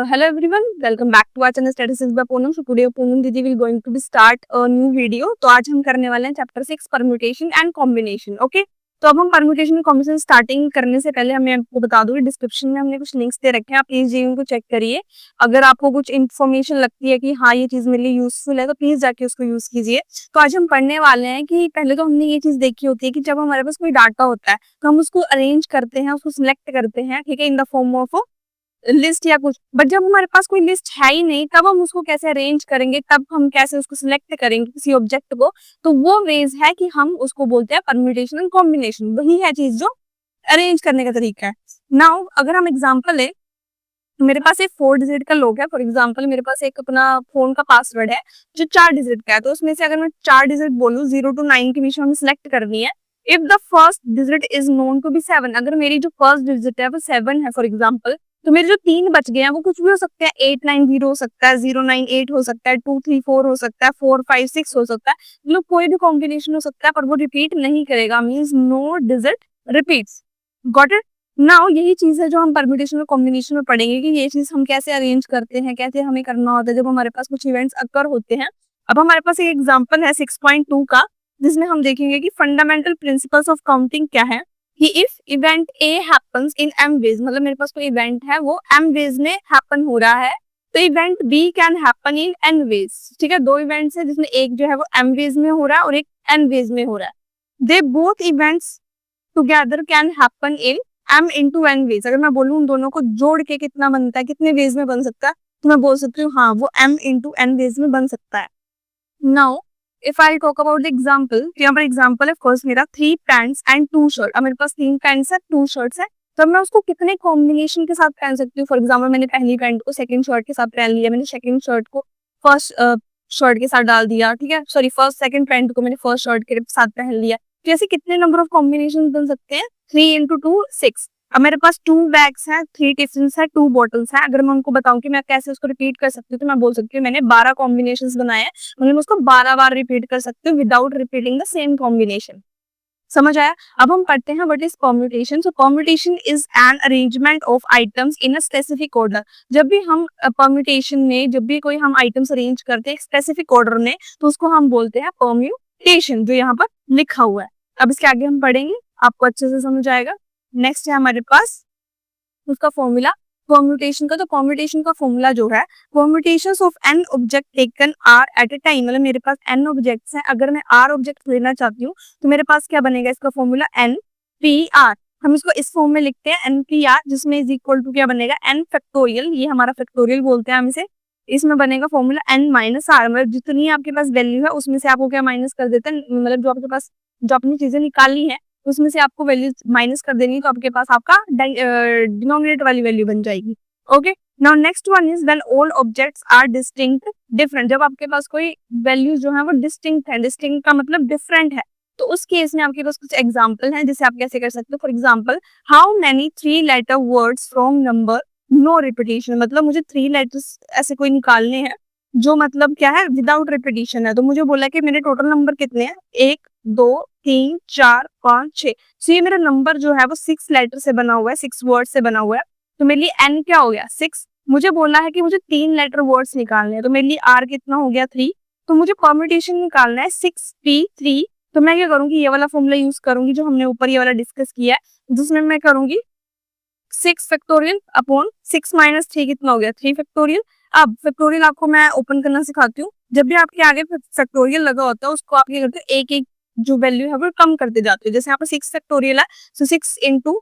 Hello everyone, welcome back to our channel Statistics by Poonam. So today Poonam Didi will going to be start a new video. तो आज हम करने वाले हैं chapter 6 permutation and combination. Okay, तो अब हम परम्यूटेशन कॉम्बिनेशन स्टार्टिंग करने से पहले मैं आपको बता दूं डिस्क्रिप्शन में हमने कुछ लिंक्स दे रखे हैं, आप प्लीज जी उनको चेक करिए. अगर आपको कुछ इन्फॉर्मेशन लगती है कि हाँ ये चीज मेरे लिए यूजफुल है तो प्लीज जाके उसको यूज कीजिए. तो आज हम पढ़ने वाले हैं कि पहले तो हमने ये चीज देखी होती है कि जब हमारे पास कोई डाटा होता है तो हम उसको अरेंज करते हैं, उसको सिलेक्ट करते हैं, ठीक है, in the form of list या कुछ. बट जब हमारे पास कोई लिस्ट है ही नहीं तब हम उसको कैसे अरेंज करेंगे, तब हम कैसे उसको सिलेक्ट करेंगे किसी ऑब्जेक्ट को. तो वो वेज है कि हम उसको बोलते हैं परम्यूटेशन एंड कॉम्बिनेशन. वही है चीज जो अरेंज करने का तरीका है. नाउ अगर हम एग्जांपल ले, मेरे पास एक 4 डिजिट का लॉग है. फॉर एग्जांपल मेरे पास एक अपना फोन का पासवर्ड है जो 4 डिजिट का है. तो उसमें से अगर मैं 4 डिजिट बोलूं 0 to 9 के बीच में हमें सिलेक्ट करनी है. If the first digit is known to be 7, अगर मेरी जो फर्स्ट डिजिट है वो 7 है फॉर एग्जाम्पल, तो मेरे जो 3 बच गए हैं वो कुछ भी हो सकते हैं. 890 हो सकता है, 098 हो सकता है, 234 हो सकता है, 456 हो सकता है. मतलब कोई भी कॉम्बिनेशन हो सकता है पर वो रिपीट नहीं करेगा. Means no digit repeats. Got it. Now यही चीज है जो हम परम्यूटेशन और कॉम्बिनेशन में पढ़ेंगे कि ये चीज हम कैसे अरेंज करते हैं, कैसे हमें करना होता है जब हमारे पास कुछ इवेंट्स अकर होते हैं. अब हमारे पास एक एग्जांपल है 6.2 का, जिसमें हम देखेंगे कि फंडामेंटल प्रिंसिपल्स ऑफ काउंटिंग क्या है. कि if event A happens in m ways, मतलब मेरे पास कोई इवेंट है वो m वेज में हैपन हो रहा है, तो event b can happen in n ways. ठीक है, 2 इवेंट्स है जिसमें एक जो है वो m वेज में हो रहा है और एक n वेज में हो रहा है. They both events together can happen in m into n ways. अगर मैं बोलूं उन दोनों को जोड़ के कितना बनता है, कितने वेज में बन सकता है, तो मैं बोल सकती हूँ हाँ वो m into n वेज में बन सकता है. Now if I talk about the example, यहाँ पर एग्जाम्पल है फर्स्ट मेरा 3 पैंट्स एंड 2 शर्ट. अब मेरे पास 3 पैंट्स है, 2 शर्ट्स है, तो मैं उसको कितने कॉम्बिनेशन के साथ पहन सकती हूँ. फॉर एग्जाम्पल मैंने पहली पैंट को सेकंड शर्ट के साथ पहन लिया, मैंने सेकंड शर्ट को फर्स्ट शर्ट के साथ डाल दिया. ठीक है, सॉरी फर्स्ट सेकंड पैंट को मैंने फर्स्ट शर्ट के साथ पहन लिया. तो ऐसे कितने नंबर ऑफ कॉम्बिनेशन बन सकते हैं? 3 into 2 6. अब मेरे पास 2 बैग्स हैं, 3 टिफिन्स है, 2 बॉटल्स हैं. अगर मैं उनको बताऊं कि मैं कैसे उसको रिपीट कर सकती हूँ तो मैं बोल सकती हूँ मैंने 12 कॉम्बिनेशंस बनाए हैं, मतलब मैं उसको 12 बार रिपीट कर सकती हूँ without repeating the same combination. समझ आया? अब हम पढ़ते हैं what is commutation. So commutation is an arrangement of items in a specific order. जब भी हम परम्यूटेशन में जब भी कोई हम आइटम्स अरेंज करते हैं स्पेसिफिक ऑर्डर में तो उसको हम बोलते हैं परम्यूटेशन, जो यहाँ पर लिखा हुआ है. अब इसके आगे हम पढ़ेंगे, आपको अच्छे से समझ आएगा. नेक्स्ट है हमारे पास उसका फॉर्मूला परम्यूटेशन का. तो परम्यूटेशन का फॉर्मूला जो है, permutations of n object taken r at a time, मतलब मेरे पास n ऑब्जेक्ट्स हैं, अगर मैं r ऑब्जेक्ट लेना चाहती हूँ तो मेरे पास क्या बनेगा इसका फॉर्मूला n p r. हम इसको इस फॉर्म में लिखते हैं n p r, जिसमें इज इक्वल टू क्या बनेगा n फैक्टोरियल, ये हमारा फैक्टोरियल बोलते हैं हम इसे. इसमें बनेगा फॉर्मूला n माइनस r, मतलब जितनी आपके पास वैल्यू है उसमें से आपको क्या माइनस कर देते हैं, मतलब जो आपके पास जो अपनी चीजें निकालनी है उसमें से आपको वैल्यू माइनस कर देनी है, तो आपके पास आपका डिनोमिनेटर वाली वैल्यू बन जाएगी. Okay, now next one is when all objects are distinct different. जब आपके पास कोई वैल्यू जो है वो डिस्टिंक्ट है, डिस्टिंक्ट का मतलब डिफरेंट है, तो उस केस में आपके पास कुछ एग्जांपल हैं जिसे आप कैसे कर सकते हो. For example how many 3 letter words from number no repetition, मतलब मुझे 3 लेटर्स ऐसे कोई निकालने हैं जो मतलब क्या है विदाउट रिपीटिशन है. तो मुझे बोला कि मेरे टोटल नंबर कितने हैं, 1 2 3 4 5 6. सो ये मेरा नंबर जो है वो 6 लेटर से बना हुआ है, 6 वर्ड से बना हुआ है. तो मेरे लिए n क्या हो गया 6. मुझे बोला है कि मुझे 3 लेटर वर्ड्स निकालने हैं, तो मेरे लिए r कितना हो गया 3. तो मुझे परम्यूटेशन निकालना है 6p3. तो मैं क्या करूंगी, ये वाला फॉर्मूला यूज करूंगी जो हमने ऊपर ये वाला डिस्कस किया है, जिसमें मैं करूंगी 6 फैक्टोरियल अपॉन 6 माइनस 3 कितना हो गया 3 फैक्टोरियल. अब फैक्टोरियल आपको मैं ओपन करना सिखाती हूँ. जब भी आपके आगे फैक्टोरियल लगा होता है उसको आप क्या करते हो, एक एक जो वैल्यू है वो कम करते जाते हो. जैसे यहाँ पर 6 फैक्टोरियल है, सो 6 इंटू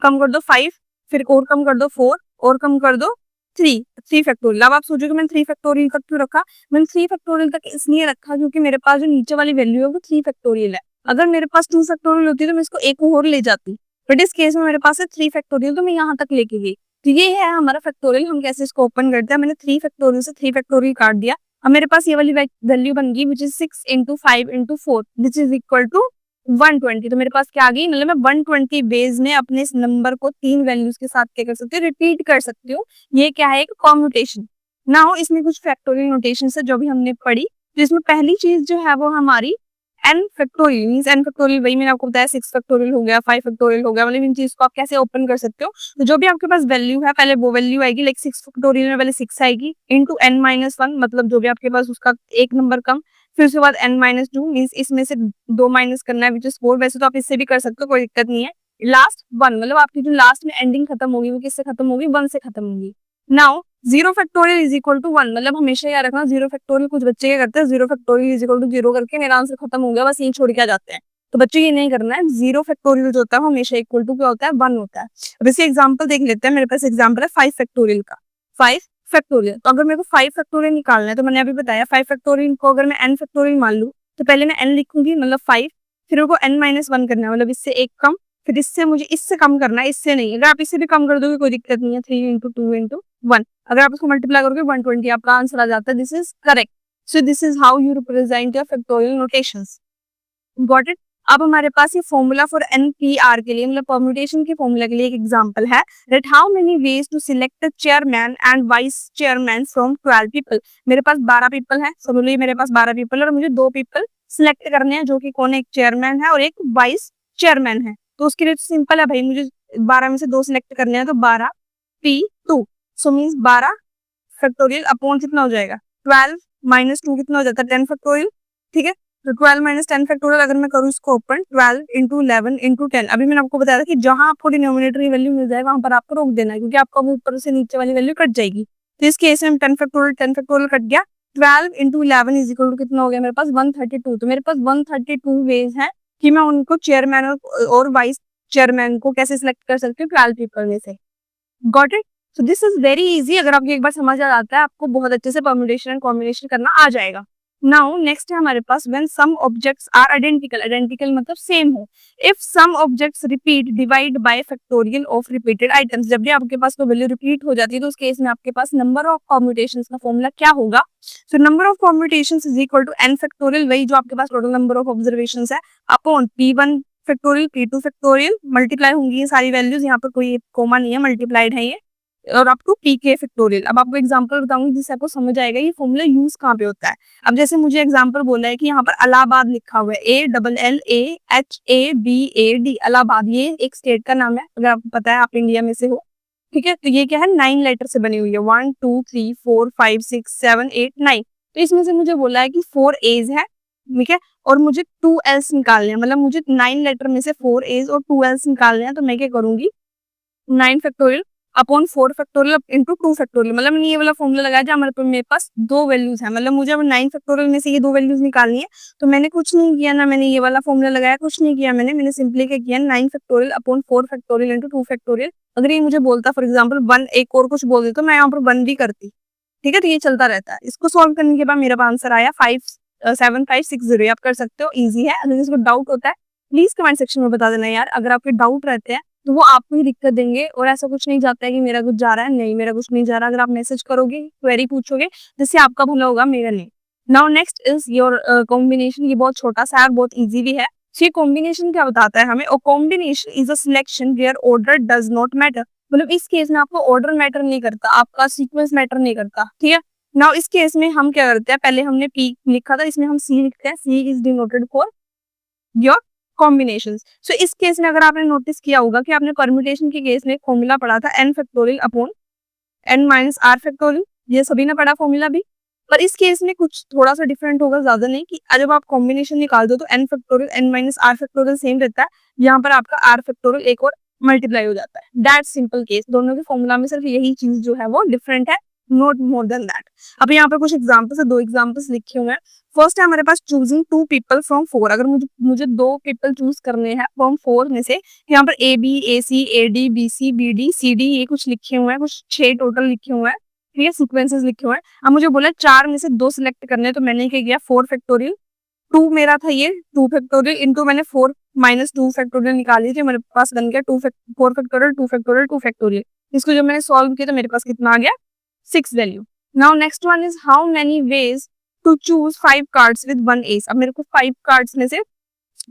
कम कर दो 5, फिर और कम कर दो 4 और कम कर दो 3 फैक्टोरियल. अब आप सोचोगे मैंने 3 फैक्टोरियल तक क्यों रखा. मैंने 3 फैक्टोरियल तक इसलिए रखा क्योंकि मेरे पास जो नीचे वाली वैल्यू है वो 3 फैक्टोरियल है. अगर मेरे पास 2 फैक्टोरियल होती तो मैं इसको एक और ले जाती, बट इस केस में मेरे पास है 3 फैक्टोरियल, तो मैं यहाँ तक लेके गई. तो ये है हमारा फैक्टोरियल. हम कैसे इसको ओपन करते हैं, मैंने 3 फैक्टोरियल से 3 फैक्टोरियल काट दिया. अब मेरे पास ये वाली वैल्यू बन गई which is 6 into 5 into 4 which is equal to 120. तो मेरे पास क्या आ गई, मतलब मैं 120 बेस में अपने इस नंबर को 3 वैल्यूज के साथ क्या कर सकती हूँ, रिपीट कर सकती हूँ. ये क्या है, एक कॉम्यूटेशन. नाउ इसमें कुछ फैक्टोरियल नोटेशन है जो भी हमने पढ़ी. तो इसमें पहली चीज जो है वो हमारी n factorial means n factorial वही मैंने आपको बताया 6 फैक्टोरियल हो गया 5 फैक्टोरियल हो गया, मतलब इन चीज को आप कैसे ओपन कर सकते हो। तो जो भी आपके पास वैल्यू है पहले वो वैल्यू आएगी, लाइक 6 फैक्टोरियल में पहले 6 आएगी इनटू n माइनस 1, मतलब जो भी आपके पास उसका एक नंबर कम, फिर उसके बाद n माइनस 2 मींस इसमें से 2 माइनस करना है विच इज 4। वैसे तो आप इससे भी कर सकते हो, कोई दिक्कत नहीं है। लास्ट 1 मतलब आपकी जो लास्ट में एंडिंग खत्म होगी वो किससे खत्म होगी, 1 से खत्म होगी। Now 0 factorial is equal to 1, मतलब हमेशा याद रखना 0 फैक्टोरियल कुछ बच्चे क्या करते हैं 0 फैक्टोरियल इज इक्वल टू 0 करके मेरा आंसर खत्म हो गया बस यही छोड़ के आ जाते हैं। तो बच्चों ये नहीं करना है, 0 फैक्टोरियल जो होता है हमेशा इक्वल टू क्या होता है, 1 होता है। अब इसे एग्जांपल देख लेते हैं, मेरे पास एग्जांपल है 5 फैक्टोरियल का। 5 फैक्टोरियल, तो अगर मेरे को 5 फैक्टोरियल निकालना है तो मैंने अभी बताया 5 फैक्टोरियल को अगर मैं n फैक्टोरियल मान लूं तो पहले मैं n लिखूंगी मतलब 5, फिर मेरे को n माइनस 1 करना है मतलब इससे एक कम, फिर इससे मुझे इससे कम करना है, इससे नहीं। अगर आप इससे भी कम कर दोगे कोई दिक्कत नहीं है, 3 इंटू 2 इंटू 1, अगर आप इसको मल्टीप्लाई करोगे 120 आपका आंसर आ जाता है। This is correct. So this is how you represent your factorial notations. Got it. अब हमारे पास ये फॉर्मूला फॉर NPR के लिए मतलब परम्यूटेशन के फॉर्मूला के लिए एक एग्जांपल है that how many ways to select chairman and vice chairman from 12 people. मेरे पास 12 पीपल है, समझ लो मेरे पास 12 पीपल है और मुझे 2 पीपल सिलेक्ट करने हैं जो कि कौन, एक चेयरमैन है और एक वाइस चेयरमैन है। तो उसके लिए सिंपल है भाई, मुझे 12 में से 2 सिलेक्ट करने हैं तो 12p2 so means 12 factorial upon कितना हो जाएगा 12 माइनस 2 कितना हो जाता है 10 फैक्टोरियल। ठीक है, तो 12 माइनस 10 फैक्टोरियल अगर मैं करूँ इसको ओपन 12 इंटू 11 इंटू 10, अभी मैंने आपको बताया था कि जहां आपको डिनोमिनेटर की वैल्यू मिल जाए वहां पर आपको रोक देना है क्योंकि आपका वो ऊपर से नीचे वाली वैल्यू कट जाएगी। तो इस केस में 10 फैक्टोरियल कट गया, 12 इंटू 11 इज इक्वल टू कितना हो गया मेरे पास 132। तो मेरे पास 132 वेज है कि मैं उनको चेयरमैन और वाइस चेयरमैन को कैसे सिलेक्ट कर सकती हूँ 12 पीपल में से। Got it. So this is very easy, अगर आपको एक बार समझ आ जाता है आपको बहुत अच्छे से परम्यूटेशन एंड कॉम्बिनेशन करना आ जाएगा। नाउ नेक्स्ट है हमारे पास when some objects are identical, identical मतलब सेम हो। If some objects repeat divide by factorial of repeated items, जब भी आपके पास कोई वैल्यू रिपीट हो जाती है तो उस केस में आपके पास नंबर ऑफ परम्यूटेशंस का फॉर्मूला क्या होगा। So number of permutations is equal to n factorial, वही जो आपके पास टोटल नंबर ऑफ ऑब्जर्वेशंस है, upon p1 factorial p2 factorial, multiply होंगी ये सारी वैल्यूज, यहाँ पर कोई कोमा नहीं है, मल्टीप्लाइड है ये, और अप टू pk फैक्टोरियल। अब आपको एग्जांपल बताऊंगी जिससे आपको समझ आएगा ये फॉर्मूला यूज कहाँ पे होता है। अब जैसे मुझे एग्जांपल बोला है कि यहाँ पर इलाहाबाद लिखा हुआ है ALLAHABAD, इलाहाबाद ये एक स्टेट का नाम है, अगर आपको पता है आप इंडिया में से हो। ठीक है, तो ये क्या है 9 लेटर से बनी हुई है, 1 2 3 4 5 6 7 8 9। तो इसमें से मुझे बोला है कि 4 A's है, ठीक है, और मुझे 2 L's निकालने हैं, मतलब मुझे 9 लेटर में से 4 A's और 2 L's निकालने हैं। तो मैं क्या करूंगी 9 factorial upon 4 factorial into 2 factorial, मतलब मैंने ये वाला फॉर्मूला लगाया जहाँ मेरे पास 2 वैल्यूज है, मतलब मुझे अब 9 फैक्टोरियल में से ये 2 वैल्यूज निकालनी है। तो मैंने कुछ नहीं किया ना, मैंने ये वाला फॉर्मूला लगाया, कुछ नहीं किया मैंने सिंपली क्या किया 9 factorial upon 4 factorial into 2 factorial. अगर ये मुझे बोलता फॉर एग्जाम्पल 1 एक और कुछ बोल देता तो मैं यहाँ पर 1 भी करती। ठीक है, तो ये चलता रहता है। इसको सॉल्व करने के बाद मेरा आंसर आया 57560। आप कर सकते हो, इजी है। अगर इसको डाउट होता है प्लीज कमेंट सेक्शन में बता देना यार, अगर आपके डाउट रहते हैं तो वो आपको ही दिक्कत देंगे, और ऐसा कुछ नहीं जाता है कि मेरा कुछ जा रहा है, नहीं मेरा कुछ नहीं जा रहा। अगर आप मैसेज करोगे क्वेरी पूछोगे जिससे आपका भला होगा, मेरा नहीं। Now next is your combination, ये बहुत छोटा सा है और बहुत इजी भी है। ये कॉम्बिनेशन क्या बताता है हमें, और combination is a selection where order does not matter, मतलब इस केस में आपको ऑर्डर मैटर नहीं करता, आपका सीक्वेंस मैटर नहीं करता। ठीक है, नाउ इस केस में हम क्या करते हैं, पहले हमने पी लिखा था, इसमें हम सी लिखते हैं, C is denoted for your combinations. So इस केस में अगर आपने नोटिस किया होगा कि आपने परम्यूटेशन के केस में फॉर्मूला पढ़ा था n factorial upon n minus r factorial, ये सभी ने पढ़ा फॉर्मूला भी। पर इस केस में कुछ थोड़ा सा डिफरेंट होगा, ज्यादा नहीं, कि जब आप कॉम्बिनेशन निकाल दो तो n factorial n minus r factorial same रहता है, यहाँ पर आपका r फैक्टोरियल एक और मल्टीप्लाई हो जाता है। दैट सिंपल केस, दोनों के फॉर्मूला में सिर्फ यही चीज जो है वो डिफरेंट है, नॉट मोर देन दैट। अब यहाँ पे कुछ एग्जाम्पल्स है, 2 एग्जाम्पल्स लिखे हुए हैं। फर्स्ट है हमारे पास चूजिंग 2 पीपल फ्रॉम 4, अगर मुझे 2 पीपल चूज करने हैं फ्रॉम 4 में से, यहाँ पर A B A C A D B C B D C D ये कुछ लिखे हुए हैं, कुछ 6 टोटल लिखे हुए हैं, ठीक है, सीक्वेंसेस लिखे हुए हैं। अब मुझे बोला 4 में से 2 सिलेक्ट करने, तो मैंने क्या किया 4 फैक्टोरियल 2 मेरा था ये 2 फैक्टोरियल इंटू मैंने 4 माइनस 2 फैक्टोरियल निकाली थी, मेरे पास बन गया 4 फैक्टोरियल 2 फैक्टोरियल 2 फैक्टोरियल। इसको जब मैंने सॉल्व किया तो मेरे पास कितना आ गया 6 value. Now next one is how many ways to choose 5 cards with 1 ace. अब मेरे को 5 कार्ड्स में से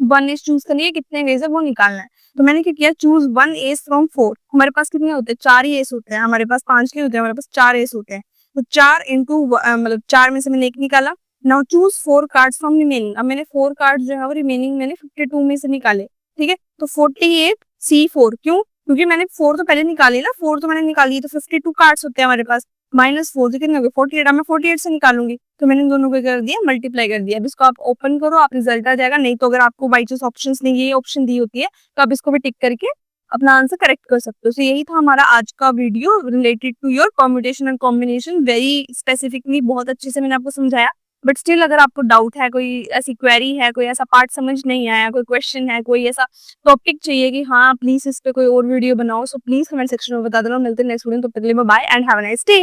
1 एस चूज करनी है, कितने वेज है वो निकालना है। तो मैंने क्या किया चूज 1 एस फ्रॉम 4, हमारे पास कितने होते हैं 4 ही एस होते हैं, हमारे पास 5 नहीं होते, हमारे पास 4 एस होते हैं। तो 4 इंटू मतलब 4 में से मैंने 1 निकाला, now choose 4 cards from remaining. अब मैंने 4 कार्ड जो है वो रिमेनिंग मैंने 52 में से निकाले, ठीक है। तो 48C4, क्यों? क्योंकि मैंने 4 तो पहले निकाली ना, 4 तो मैंने निकाली, तो 52 कार्ड्स होते हैं हमारे पास, -4 तो कितने हो गए 48। अब मैं 48 से निकालूंगी, तो मैंने दोनों को कर दिया, मल्टीप्लाई कर दिया। अब इसको आप ओपन करो, आप रिजल्ट आ जाएगा। नहीं तो अगर आपको बाई चांस ऑप्शन नहीं, ये ऑप्शन दी होती है, तो आप इसको भी टिक करके अपना आंसर करेक्ट कर सकते हो। तो यही था हमारा आज का video related to your permutation and combination. Very specifically बहुत अच्छे से मैंने आपको समझाया। बट स्टिल अगर आपको डाउट है, कोई ऐसी क्वेरी है, कोई ऐसा पार्ट समझ नहीं आया, कोई क्वेश्चन है, कोई ऐसा टॉपिक चाहिए कि हाँ प्लीज इस पे कोई और वीडियो बनाओ, सो प्लीज कमेंट सेक्शन में बता देना। मिलते हैं नेक्स्ट वीडियो, तो तब तक के लिए bye and have a nice day.